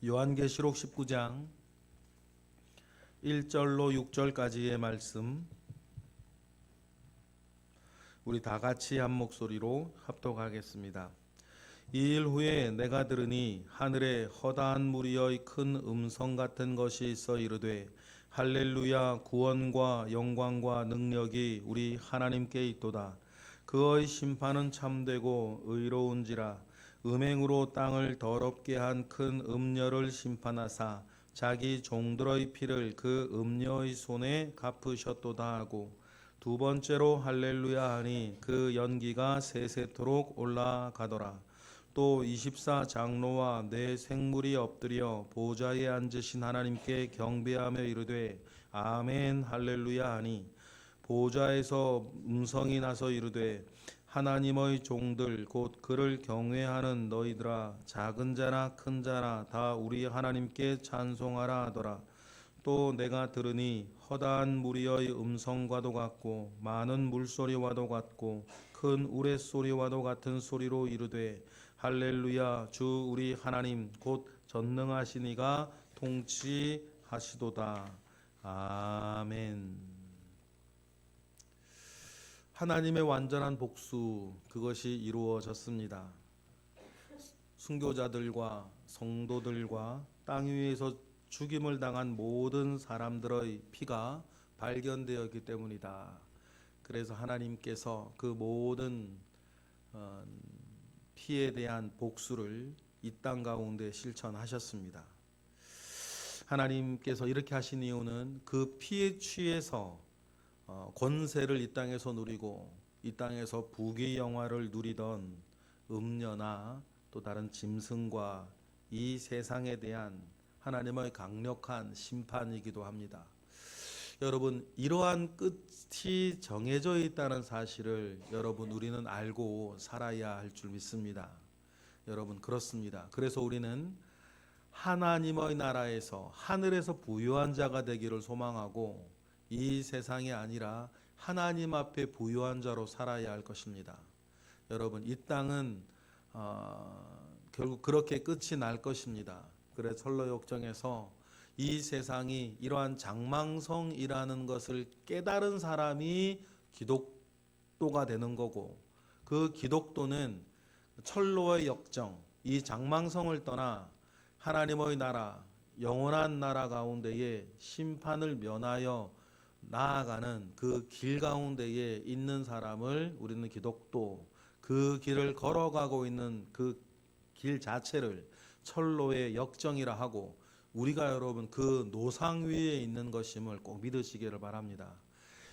요한계시록 19장 1절로 6절까지의 말씀, 우리 다 같이 한 목소리로 합독하겠습니다. 이 일 후에 내가 들으니 하늘에 허다한 무리의 큰 음성 같은 것이 있어 이르되 할렐루야, 구원과 영광과 능력이 우리 하나님께 있도다. 그의 심판은 참되고 의로운지라. 음행으로 땅을 더럽게 한 큰 음녀를 심판하사 자기 종들의 피를 그 음녀의 손에 갚으셨도다 하고, 두 번째로 할렐루야 하니 그 연기가 세세토록 올라가더라. 또 24장로와 네 생물이 엎드려 보좌에 앉으신 하나님께 경배하며 이르되 아멘 할렐루야 하니, 보좌에서 음성이 나서 이르되 하나님의 종들 곧 그를 경외하는 너희들아, 작은 자나 큰 자나 다 우리 하나님께 찬송하라 하더라. 또 내가 들으니 허다한 무리의 음성과도 같고 많은 물소리와도 같고 큰 우레소리와도 같은 소리로 이르되 할렐루야, 주 우리 하나님 곧 전능하신 이가 통치하시도다. 아멘. 하나님의 완전한 복수, 그것이 이루어졌습니다. 순교자들과 성도들과 땅 위에서 죽임을 당한 모든 사람들의 피가 발견되었기 때문이다. 그래서 하나님께서 그 모든 피에 대한 복수를 이 땅 가운데 실천하셨습니다. 하나님께서 이렇게 하신 이유는 그 피에 취해서 권세를 이 땅에서 누리고 이 땅에서 부귀 영화를 누리던 음녀나 또 다른 짐승과 이 세상에 대한 하나님의 강력한 심판이기도 합니다. 여러분, 이러한 끝이 정해져 있다는 사실을 여러분, 우리는 알고 살아야 할 줄 믿습니다. 여러분, 그렇습니다. 그래서 우리는 하나님의 나라에서 하늘에서 부유한 자가 되기를 소망하고 이 세상이 아니라 하나님 앞에 부유한 자로 살아야 할 것입니다. 여러분, 이 땅은 결국 그렇게 끝이 날 것입니다. 그래서 철로역정에서 이 세상이 이러한 장망성이라는 것을 깨달은 사람이 기독도가 되는 거고, 그 기독도는 철로의 역정, 이 장망성을 떠나 하나님의 나라, 영원한 나라 가운데에 심판을 면하여 나아가는 그 길 가운데에 있는 사람을 우리는 기독도, 그 길을 걸어가고 있는 그 길 자체를 철로의 역정이라 하고, 우리가 여러분 그 노상 위에 있는 것임을 꼭 믿으시기를 바랍니다.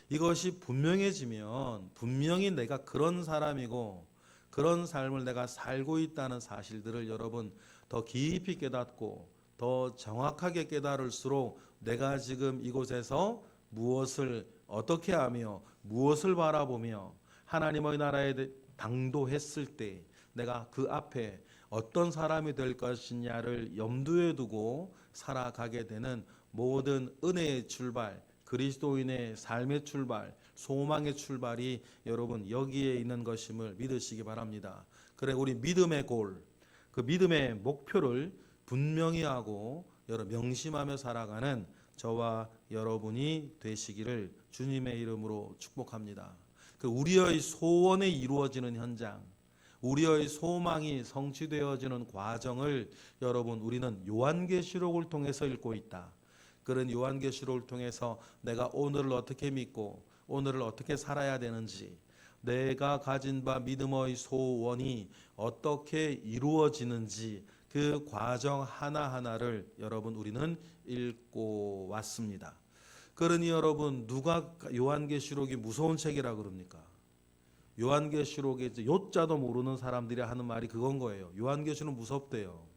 이것이 분명해지면 분명히 내가 그런 사람이고 그런 삶을 내가 살고 있다는 사실들을 여러분 더 깊이 깨닫고 더 정확하게 깨달을수록 내가 지금 이곳에서 무엇을 어떻게 하며 무엇을 바라보며 하나님의 나라에 당도했을 때 내가 그 앞에 어떤 사람이 될 것이냐를 염두에 두고 살아가게 되는 모든 은혜의 출발, 그리스도인의 삶의 출발, 소망의 출발이 여러분 여기에 있는 것임을 믿으시기 바랍니다. 그래, 우리 믿음의 골, 그 믿음의 목표를 분명히 하고 명심하며 살아가는 저와 여러분이 되시기를 주님의 이름으로 축복합니다. 그 우리의 소원이 이루어지는 현장, 우리의 소망이 성취되어지는 과정을 여러분 우리는 요한계시록을 통해서 읽고 있다. 그런 요한계시록을 통해서 내가 오늘을 어떻게 믿고 오늘을 어떻게 살아야 되는지, 내가 가진 바 믿음의 소원이 어떻게 이루어지는지 그 과정 하나하나를 여러분 우리는 읽고 왔습니다. 그러니 여러분, 누가 요한계시록이 무서운 책이라 그럽니까? 요한계시록에 이제 요자도 모르는 사람들이 하는 말이 그건 거예요. 요한계시록은 무섭대요.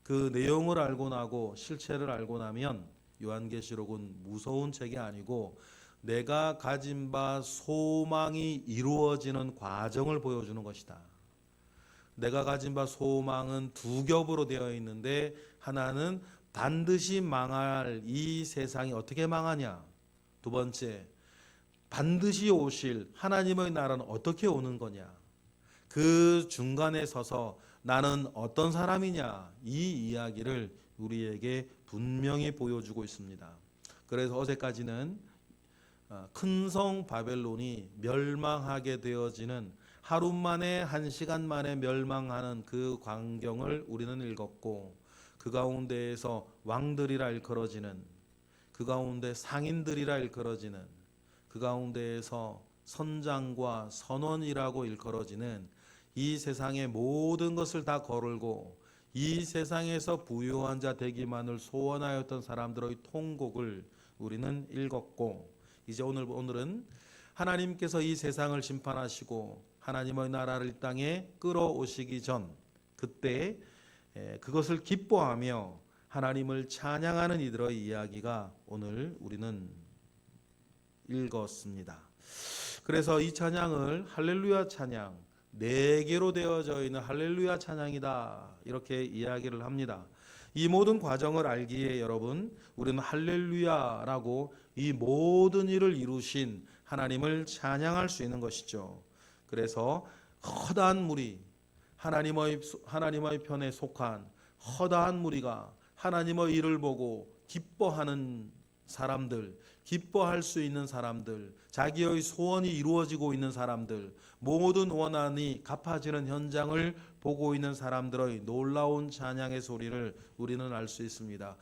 그 내용을 알고 나고 실체를 알고 나면 요한계시록은 무서운 책이 아니고 내가 가진 바 소망이 이루어지는 과정을 보여주는 것이다. 내가 가진 바 소망은 두 겹으로 되어 있는데, 하나는 반드시 망할 이 세상이 어떻게 망하냐, 두 번째 반드시 오실 하나님의 나라는 어떻게 오는 거냐, 그 중간에 서서 나는 어떤 사람이냐, 이 이야기를 우리에게 분명히 보여주고 있습니다. 그래서 어제까지는 큰 성 바벨론이 멸망하게 되어지는 하루 만에, 한 시간 만에 멸망하는 그 광경을 우리는 읽었고, 그 가운데에서 왕들이라 일컬어지는, 그 가운데 상인들이라 일컬어지는, 그 가운데에서 선장과 선원이라고 일컬어지는 이 세상의 모든 것을 다 거르고 이 세상에서 부유한 자 되기만을 소원하였던 사람들의 통곡을 우리는 읽었고, 이제 오늘은 하나님께서 이 세상을 심판하시고 하나님의 나라를 이 땅에 끌어오시기 전, 그때 그것을 기뻐하며 하나님을 찬양하는 이들의 이야기가 오늘 우리는 읽었습니다. 그래서 이 찬양을 할렐루야 찬양, 네 개로 되어져 있는 할렐루야 찬양이다, 이렇게 이야기를 합니다. 이 모든 과정을 알기에 여러분, 우리는 할렐루야라고 이 모든 일을 이루신 하나님을 찬양할 수 있는 것이죠. 그래서 허다한 무리, 하나님의 편에 속한 허다한 무리가 하나님의 일을 보고 기뻐하는 사람들, 기뻐할 수 있는 사람들, 자기의 소원이 이루어지고 있는 사람들, 모든 원한이 갚아지는 현장을 보고 있는 사람들의 놀라운 찬양의 소리를 우리는 알 수 있습니다.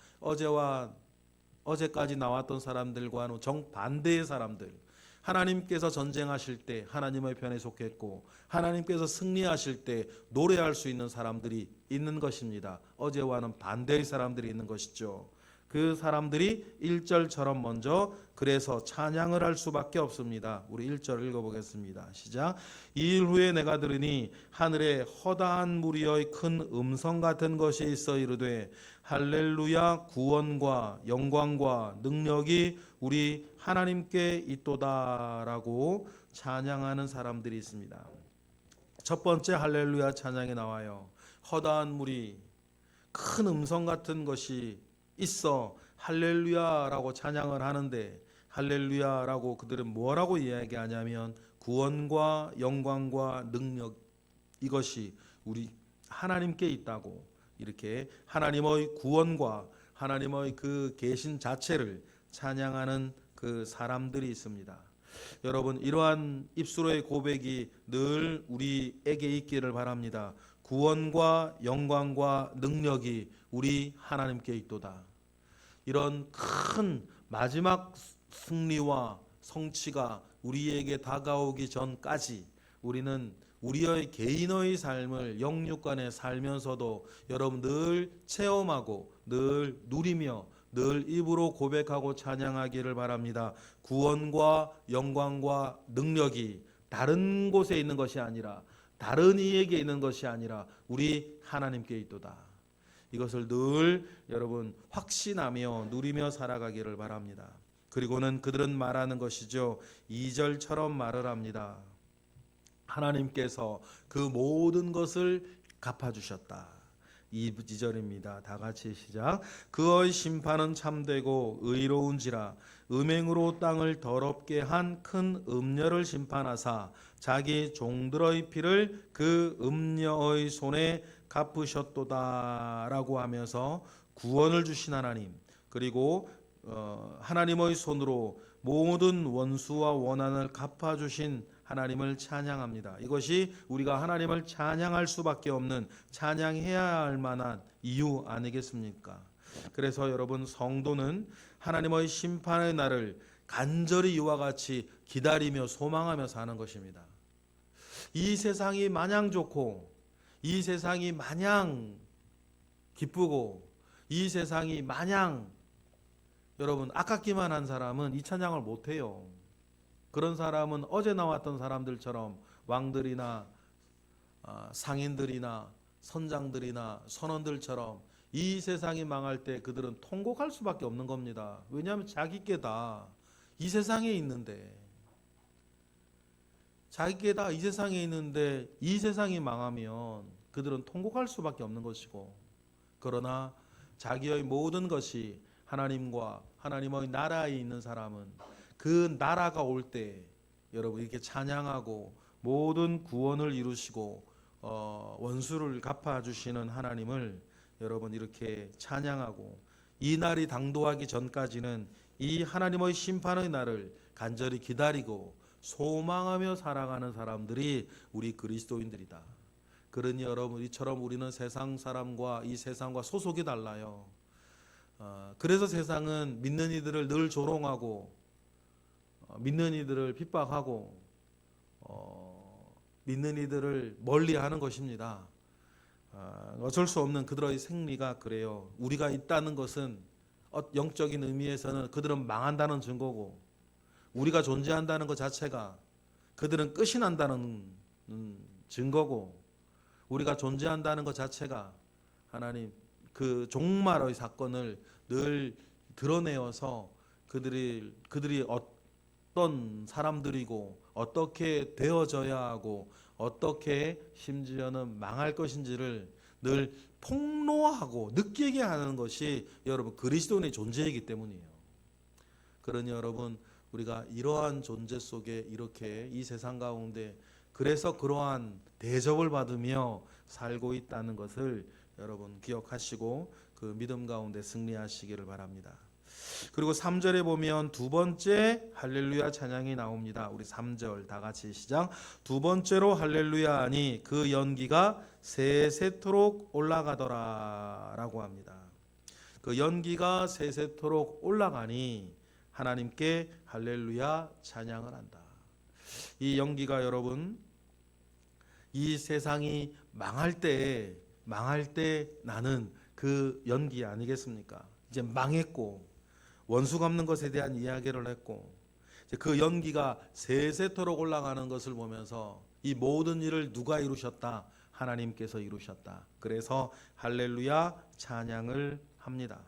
어제까지 나왔던 사람들과는 정반대의 사람들, 하나님께서 전쟁하실 때 하나님의 편에 속했고 하나님께서 승리하실 때 노래할 수 있는 사람들이 있는 것입니다. 어제와는 반대의 사람들이 있는 것이죠. 그 사람들이 1절처럼 먼저 그래서 찬양을 할 수밖에 없습니다. 우리 1절 읽어보겠습니다. 시작. 이 일 후에 내가 들으니 하늘에 허다한 무리의 큰 음성 같은 것이 있어 이르되 할렐루야, 구원과 영광과 능력이 우리 하나님께 있도다라고 찬양하는 사람들이 있습니다. 첫 번째 할렐루야 찬양이 나와요. 허다한 무리, 큰 음성 같은 것이 있어 할렐루야라고 찬양을 하는데, 할렐루야라고 그들은 뭐라고 이야기하냐면 구원과 영광과 능력, 이것이 우리 하나님께 있다고, 이렇게 하나님의 구원과 하나님의 그 계신 자체를 찬양하는 그 사람들이 있습니다. 여러분, 이러한 입술의 고백이 늘 우리에게 있기를 바랍니다. 구원과 영광과 능력이 우리 하나님께 있도다. 이런 큰 마지막 승리와 성취가 우리에게 다가오기 전까지 우리는 우리의 개인의 삶을 영육간에 살면서도 여러분 늘 체험하고 늘 누리며 늘 입으로 고백하고 찬양하기를 바랍니다. 구원과 영광과 능력이 다른 곳에 있는 것이 아니라, 다른 이에게 있는 것이 아니라 우리 하나님께 있도다. 이것을 늘 여러분 확신하며 누리며 살아가기를 바랍니다. 그리고는 그들은 말하는 것이죠. 2절처럼 말을 합니다. 하나님께서 그 모든 것을 갚아주셨다. 2절입니다. 다 같이 시작. 그의 심판은 참되고 의로운지라 음행으로 땅을 더럽게 한 큰 음녀를 심판하사 자기 종들의 피를 그 음녀의 손에 갚으셨도다라고 하면서 구원을 주신 하나님, 그리고 하나님의 손으로 모든 원수와 원한을 갚아주신 하나님을 찬양합니다. 이것이 우리가 하나님을 찬양할 수밖에 없는, 찬양해야 할 만한 이유 아니겠습니까? 그래서 여러분, 성도는 하나님의 심판의 날을 간절히 이와 같이 기다리며 소망하며 사는 것입니다. 이 세상이 마냥 좋고, 이 세상이 마냥 기쁘고, 이 세상이 마냥 여러분 아깝기만 한 사람은 이 찬양을 못해요. 그런 사람은 어제 나왔던 사람들처럼 왕들이나 상인들이나 선장들이나 선원들처럼 이 세상이 망할 때 그들은 통곡할 수밖에 없는 겁니다. 왜냐하면 자기께 다 이 세상에 있는데, 자기께 다 이 세상에 있는데 이 세상이 망하면 그들은 통곡할 수밖에 없는 것이고, 그러나 자기의 모든 것이 하나님과 하나님의 나라에 있는 사람은 그 나라가 올 때 여러분 이렇게 찬양하고 모든 구원을 이루시고 원수를 갚아주시는 하나님을 여러분 이렇게 찬양하고, 이 날이 당도하기 전까지는 이 하나님의 심판의 날을 간절히 기다리고 소망하며 살아가는 사람들이 우리 그리스도인들이다. 그러니 여러분, 이처럼 우리는 세상 사람과 이 세상과 소속이 달라요. 그래서 세상은 믿는 이들을 늘 조롱하고, 믿는 이들을 핍박하고, 믿는 이들을 멀리하는 것입니다. 어쩔 수 없는 그들의 생리가 그래요. 우리가 있다는 것은 영적인 의미에서는 그들은 망한다는 증거고, 우리가 존재한다는 것 자체가 그들은 끝이 난다는 증거고, 우리가 존재한다는 것 자체가 하나님 그 종말의 사건을 늘 드러내어서 그들이 어떤 사람들이고 어떻게 되어져야 하고 어떻게 심지어는 망할 것인지를 늘 폭로하고 느끼게 하는 것이 여러분 그리스도인의 존재이기 때문이에요. 그러니 여러분, 우리가 이러한 존재 속에 이렇게 이 세상 가운데 그래서 그러한 대접을 받으며 살고 있다는 것을 여러분 기억하시고 그 믿음 가운데 승리하시기를 바랍니다. 그리고 3절에 보면 두 번째 할렐루야 찬양이 나옵니다. 우리 3절 다 같이 시작. 두 번째로 할렐루야 하니 그 연기가 세세토록 올라가더라 라고 합니다. 그 연기가 세세토록 올라가니 하나님께 할렐루야 찬양을 한다. 이 연기가 여러분, 이 세상이 망할 때 나는 그 연기 아니겠습니까? 이제 망했고 원수 갚는 것에 대한 이야기를 했고, 그 연기가 세세토록 올라가는 것을 보면서 이 모든 일을 누가 이루셨다? 하나님께서 이루셨다. 그래서 할렐루야 찬양을 합니다.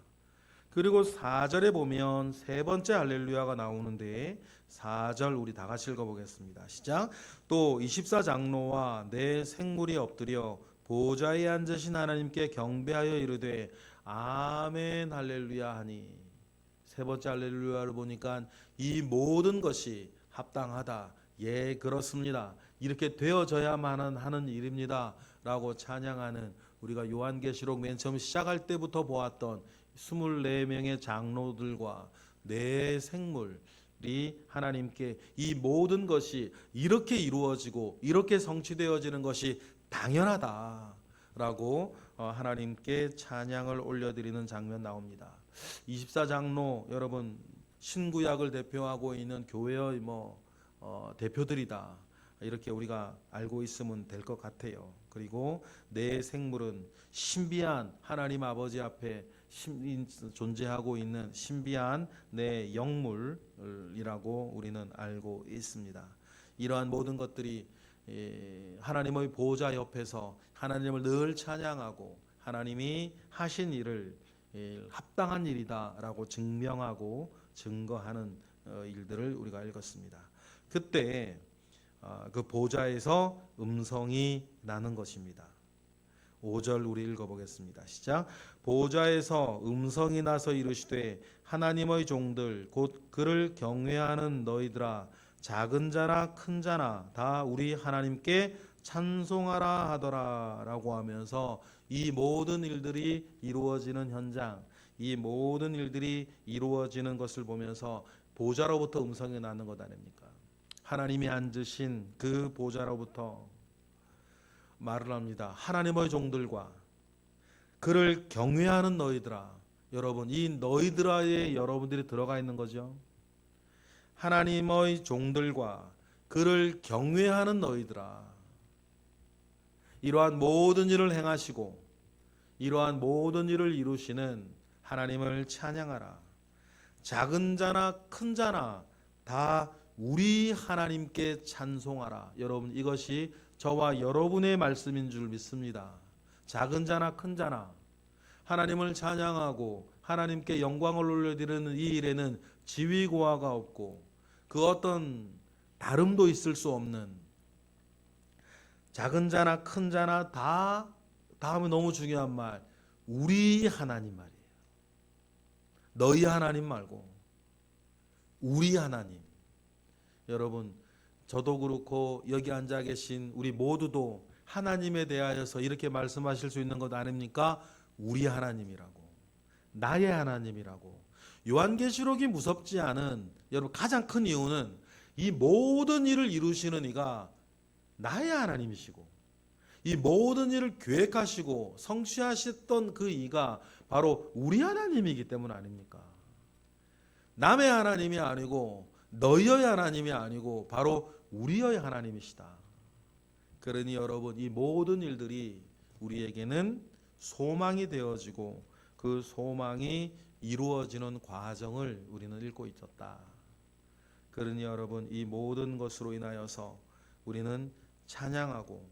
그리고 4절에 보면 세 번째 할렐루야가 나오는데, 4절 우리 다 같이 읽어보겠습니다. 시작. 또 24장로와 내 생물이 엎드려 보좌에 앉으신 하나님께 경배하여 이르되 아멘 할렐루야 하니. 세 번째 할렐루야를 보니까 이 모든 것이 합당하다. 예, 그렇습니다. 이렇게 되어져야만 하는 일입니다. 라고 찬양하는, 우리가 요한계시록 맨 처음 시작할 때부터 보았던 24명의 장로들과 내 생물이 하나님께 이 모든 것이 이렇게 이루어지고 이렇게 성취되어지는 것이 당연하다라고 하나님께 찬양을 올려드리는 장면 나옵니다. 24장로 여러분, 신구약을 대표하고 있는 교회의 대표들이다, 이렇게 우리가 알고 있으면 될 것 같아요. 그리고 내 생물은 신비한 하나님 아버지 앞에 존재하고 있는 신비한 내 영물이라고 우리는 알고 있습니다. 이러한 모든 것들이 하나님의 보좌 옆에서 하나님을 늘 찬양하고 하나님이 하신 일을 합당한 일이다라고 증명하고 증거하는 일들을 우리가 읽었습니다. 그때 그 보좌에서 음성이 나는 것입니다. 5절 우리 읽어보겠습니다. 시작. 보좌에서 음성이 나서 이르시되 하나님의 종들 곧 그를 경외하는 너희들아, 작은 자나 큰 자나 다 우리 하나님께 찬송하라 하더라 라고 하면서 이 모든 일들이 이루어지는 현장, 이 모든 일들이 이루어지는 것을 보면서 보좌로부터 음성이 나는 것 아닙니까? 하나님이 앉으신 그 보좌로부터 말을 합니다. 하나님의 종들과 그를 경외하는 너희들아. 여러분, 이 너희들아에 여러분들이 들어가 있는 거죠. 하나님의 종들과 그를 경외하는 너희들아, 이러한 모든 일을 행하시고 이러한 모든 일을 이루시는 하나님을 찬양하라. 작은 자나 큰 자나 다 우리 하나님께 찬송하라. 여러분, 이것이 저와 여러분의 말씀인 줄 믿습니다. 작은 자나 큰 자나 하나님을 찬양하고 하나님께 영광을 올려드리는 이 일에는 지위고하가 없고 그 어떤 다름도 있을 수 없는, 작은 자나 큰 자나 다, 다음에 너무 중요한 말, 우리 하나님 말이에요. 너희 하나님 말고 우리 하나님. 여러분, 저도 그렇고 여기 앉아 계신 우리 모두도 하나님에 대하여서 이렇게 말씀하실 수 있는 것 아닙니까? 우리 하나님이라고, 나의 하나님이라고. 요한계시록이 무섭지 않은 여러분 가장 큰 이유는 이 모든 일을 이루시는 이가 나의 하나님이시고, 이 모든 일을 계획하시고 성취하셨던 그 이가 바로 우리 하나님이기 때문 아닙니까? 남의 하나님이 아니고 너희의 하나님이 아니고 바로 우리의 하나님이시다. 그러니 여러분, 이 모든 일들이 우리에게는 소망이 되어지고 그 소망이 이루어지는 과정을 우리는 읽고 있었다. 그러니 여러분, 이 모든 것으로 인하여서 우리는 찬양하고,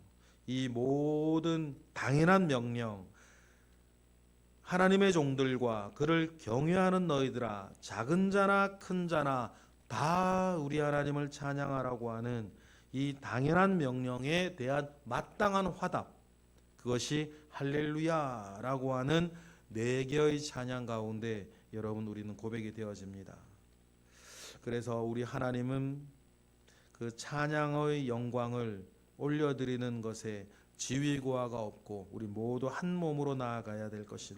이 모든 당연한 명령, 하나님의 종들과 그를 경외하는 너희들아, 작은 자나 큰 자나 다 우리 하나님을 찬양하라고 하는 이 당연한 명령에 대한 마땅한 화답, 그것이 할렐루야라고 하는 네 개의 찬양 가운데 여러분 우리는 고백이 되어집니다. 그래서 우리 하나님은 그 찬양의 영광을 올려드리는 것에 지위고하가 없고 우리 모두 한 몸으로 나아가야 될 것을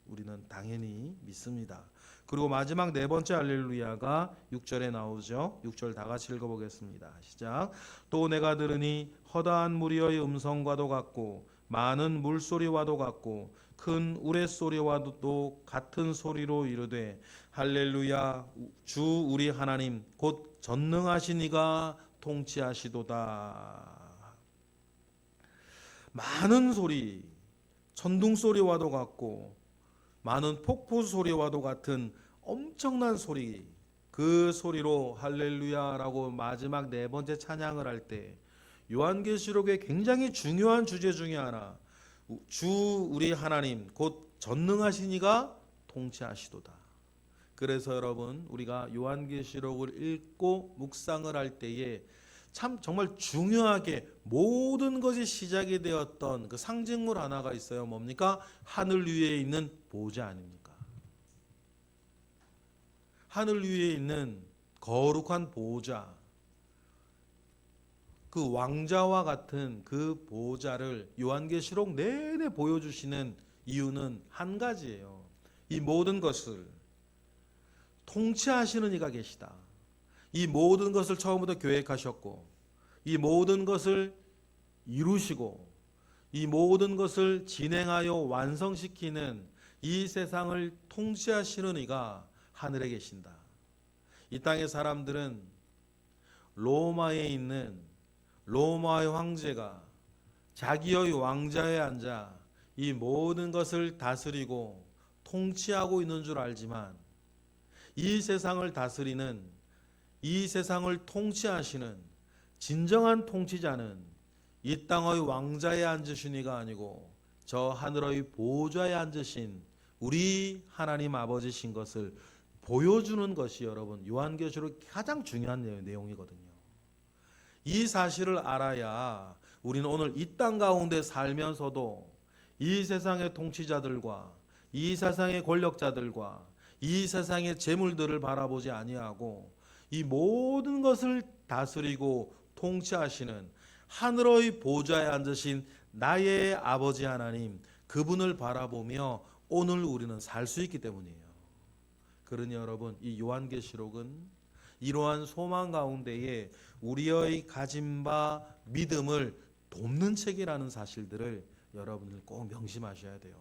우리는 당연히 믿습니다. 그리고 마지막 네 번째 할렐루야가 6절에 나오죠. 6절 다 같이 읽어보겠습니다. 시작. 또 내가 들으니 허다한 무리의 음성과도 같고 많은 물소리와도 같고 큰 우레소리와도 같은 소리로 이르되 할렐루야, 주 우리 하나님 곧 전능하신 이가 통치하시도다. 많은 소리, 천둥 소리와도 같고 많은 폭포 소리와도 같은 엄청난 소리, 그 소리로 할렐루야라고 마지막 네 번째 찬양을 할 때 요한계시록의 굉장히 중요한 주제 중에 하나, 주 우리 하나님 곧 전능하신 이가 통치하시도다. 그래서 여러분, 우리가 요한계시록을 읽고 묵상을 할 때에 참 정말 중요하게 모든 것이 시작이 되었던 그 상징물 하나가 있어요. 뭡니까? 하늘 위에 있는 보좌 아닙니까? 하늘 위에 있는 거룩한 보좌, 그 왕자와 같은 그 보좌를 요한계시록 내내 보여주시는 이유는 한 가지예요. 이 모든 것을 통치하시는 이가 계시다. 이 모든 것을 처음부터 계획하셨고, 이 모든 것을 이루시고, 이 모든 것을 진행하여 완성시키는 이 세상을 통치하시는 이가 하늘에 계신다. 이 땅의 사람들은 로마에 있는 로마의 황제가 자기의 왕자에 앉아 이 모든 것을 다스리고 통치하고 있는 줄 알지만, 이 세상을 다스리는, 이 세상을 통치하시는 진정한 통치자는 이 땅의 왕자에 앉으신 이가 아니고 저 하늘의 보좌에 앉으신 우리 하나님 아버지신 것을 보여주는 것이 여러분 요한계시록 가장 중요한 내용이거든요. 이 사실을 알아야 우리는 오늘 이 땅 가운데 살면서도 이 세상의 통치자들과 이 세상의 권력자들과 이 세상의 재물들을 바라보지 아니하고 이 모든 것을 다스리고 통치하시는 하늘의 보좌에 앉으신 나의 아버지 하나님, 그분을 바라보며 오늘 우리는 살 수 있기 때문이에요. 그러니 여러분, 이 요한계시록은 이러한 소망 가운데에 우리의 가진 바 믿음을 돕는 책이라는 사실들을 여러분들 꼭 명심하셔야 돼요.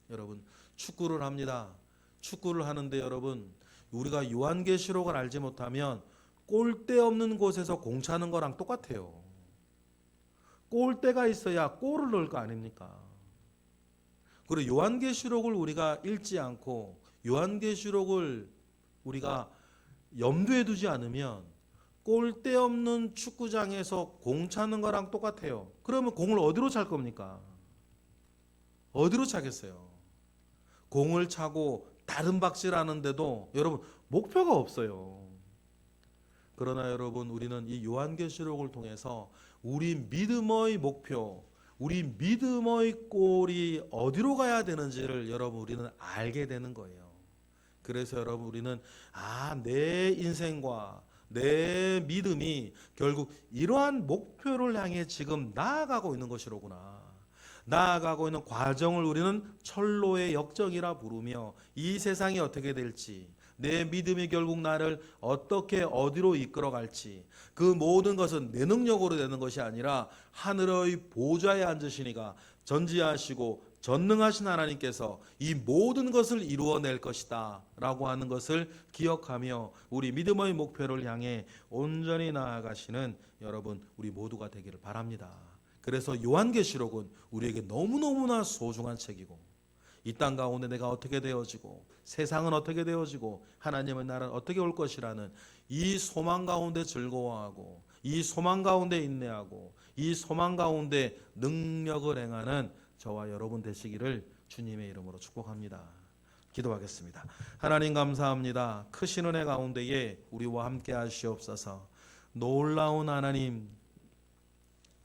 여러분, 축구를 합니다. 축구를 하는데 여러분, 우리가 요한계시록을 알지 못하면 골대 없는 곳에서 공 차는 거랑 똑같아요. 골대가 있어야 골을 넣을 거 아닙니까? 그리고 요한계시록을 우리가 읽지 않고 요한계시록을 우리가 염두에 두지 않으면 골대 없는 축구장에서 공 차는 거랑 똑같아요. 그러면 공을 어디로 찰 겁니까? 어디로 차겠어요? 공을 차고 다른 박질하는데도 여러분 목표가 없어요. 그러나 여러분, 우리는 이 요한계시록을 통해서 우리 믿음의 목표, 우리 믿음의 골이 어디로 가야 되는지를 여러분 우리는 알게 되는 거예요. 그래서 여러분 우리는 내 인생과 내 믿음이 결국 이러한 목표를 향해 지금 나아가고 있는 것이로구나. 나아가고 있는 과정을 우리는 철로의 역정이라 부르며 이 세상이 어떻게 될지, 내 믿음이 결국 나를 어떻게 어디로 이끌어갈지, 그 모든 것은 내 능력으로 되는 것이 아니라 하늘의 보좌에 앉으시니가 전지하시고 전능하신 하나님께서 이 모든 것을 이루어낼 것이다 라고 하는 것을 기억하며 우리 믿음의 목표를 향해 온전히 나아가시는 여러분 우리 모두가 되기를 바랍니다. 그래서 요한계시록은 우리에게 너무너무나 소중한 책이고, 이 땅 가운데 내가 어떻게 되어지고 세상은 어떻게 되어지고 하나님의 나라는 어떻게 올 것이라는 이 소망 가운데 즐거워하고, 이 소망 가운데 인내하고, 이 소망 가운데 능력을 행하는 저와 여러분 되시기를 주님의 이름으로 축복합니다. 기도하겠습니다. 하나님 감사합니다. 크신 은혜 가운데에 우리와 함께 하시옵소서. 놀라운 하나님,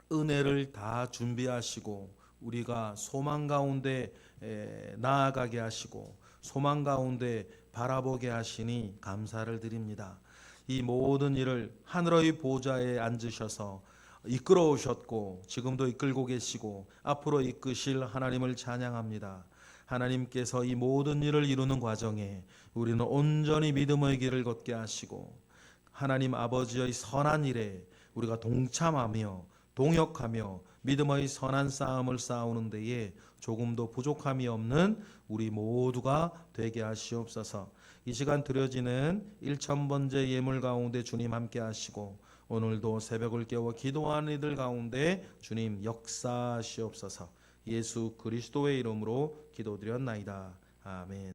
은혜를 다 준비하시고 우리가 소망 가운데 나아가게 하시고 소망 가운데 바라보게 하시니 감사를 드립니다. 이 모든 일을 하늘의 보좌에 앉으셔서 이끌어 오셨고 지금도 이끌고 계시고 앞으로 이끄실 하나님을 찬양합니다. 하나님께서 이 모든 일을 이루는 과정에 우리는 온전히 믿음의 길을 걷게 하시고 하나님 아버지의 선한 일에 우리가 동참하며 동역하며 믿음의 선한 싸움을 싸우는 데에 조금도 부족함이 없는 우리 모두가 되게 하시옵소서. 이 시간 드려지는 1000번째 예물 가운데 주님 함께 하시고 오늘도 새벽을 깨워 기도하는 이들 가운데 주님 역사하시옵소서. 예수 그리스도의 이름으로 기도드렸나이다. 아멘.